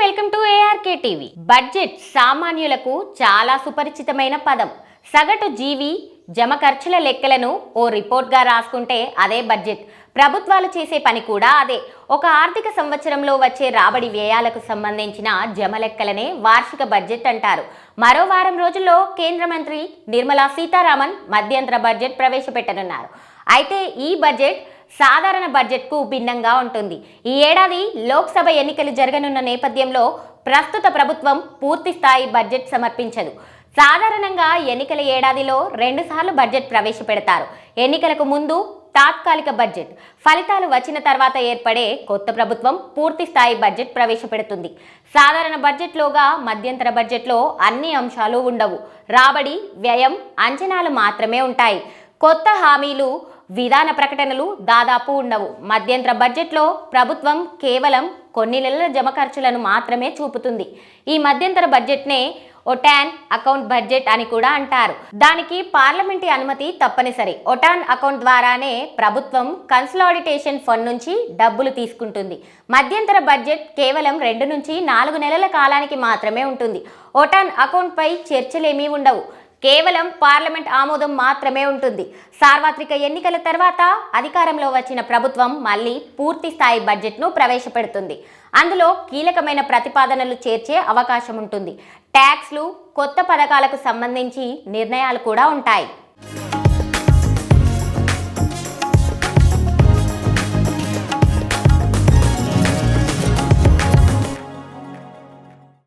Welcome to ARK TV. Budget సామాన్యులకు చాలా సుపరిచితమైన పదం. సగటు జీవి జమ ఖర్చుల లెక్కలను ఓ రిపోర్ట్గా రాసుకుంటే అదే బడ్జెట్. ప్రభుత్వాలు చేసే పని కూడా అదే. ఒక ఆర్థిక సంవత్సరంలో వచ్చే రాబడి వ్యయాలకు సంబంధించిన జమ లెక్కలనే వార్షిక బడ్జెట్ అంటారు. మరో వారం రోజుల్లో కేంద్ర మంత్రి నిర్మలా సీతారామన్ మధ్యంతర బడ్జెట్ ప్రవేశపెట్టనున్నారు. అయితే ఈ బడ్జెట్ సాధారణ బడ్జెట్కు భిన్నంగా ఉంటుంది. ఈ ఏడాది లోక్సభ ఎన్నికలు జరగనున్న నేపథ్యంలో ప్రస్తుత ప్రభుత్వం పూర్తి స్థాయి బడ్జెట్ సమర్పించదు. సాధారణంగా ఎన్నికల ఏడాదిలో 2 సార్లు బడ్జెట్ ప్రవేశపెడతారు. ఎన్నికలకు ముందు తాత్కాలిక బడ్జెట్, ఫలితాలు వచ్చిన తర్వాత ఏర్పడే కొత్త ప్రభుత్వం పూర్తి స్థాయి బడ్జెట్ ప్రవేశపెడుతుంది. సాధారణ బడ్జెట్లోగా మధ్యంతర బడ్జెట్లో అన్ని అంశాలు ఉండవు. రాబడి, వ్యయం, అంచనాలు మాత్రమే ఉంటాయి. కొత్త హామీలు, విధాన ప్రకటనలు దాదాపు ఉండవు. మధ్యంతర బడ్జెట్లో ప్రభుత్వం కేవలం కొన్ని నెలల జమ ఖర్చులను మాత్రమే చూపుతుంది. ఈ మధ్యంతర బడ్జెట్నే ఒటాన్ అకౌంట్ బడ్జెట్ అని కూడా అంటారు. దానికి పార్లమెంటు అనుమతి తప్పనిసరి. ఒటాన్ అకౌంట్ ద్వారానే ప్రభుత్వం కన్సాలిడేషన్ ఫండ్ నుంచి డబ్బులు తీసుకుంటుంది. మధ్యంతర బడ్జెట్ కేవలం 2 నుంచి 4 నెలల కాలానికి మాత్రమే ఉంటుంది. ఒటాన్ అకౌంట్ పై చర్చలేమీ ఉండవు. కేవలం పార్లమెంట్ ఆమోదం మాత్రమే ఉంటుంది. సార్వత్రిక ఎన్నికల తర్వాత అధికారంలో వచ్చిన ప్రభుత్వం మళ్ళీ పూర్తి స్థాయి బడ్జెట్ను ప్రవేశపెడుతుంది. అందులో కీలకమైన ప్రతిపాదనలు చేర్చే అవకాశం ఉంటుంది. ట్యాక్స్లు, కొత్త పథకాలకు సంబంధించి నిర్ణయాలు కూడా ఉంటాయి.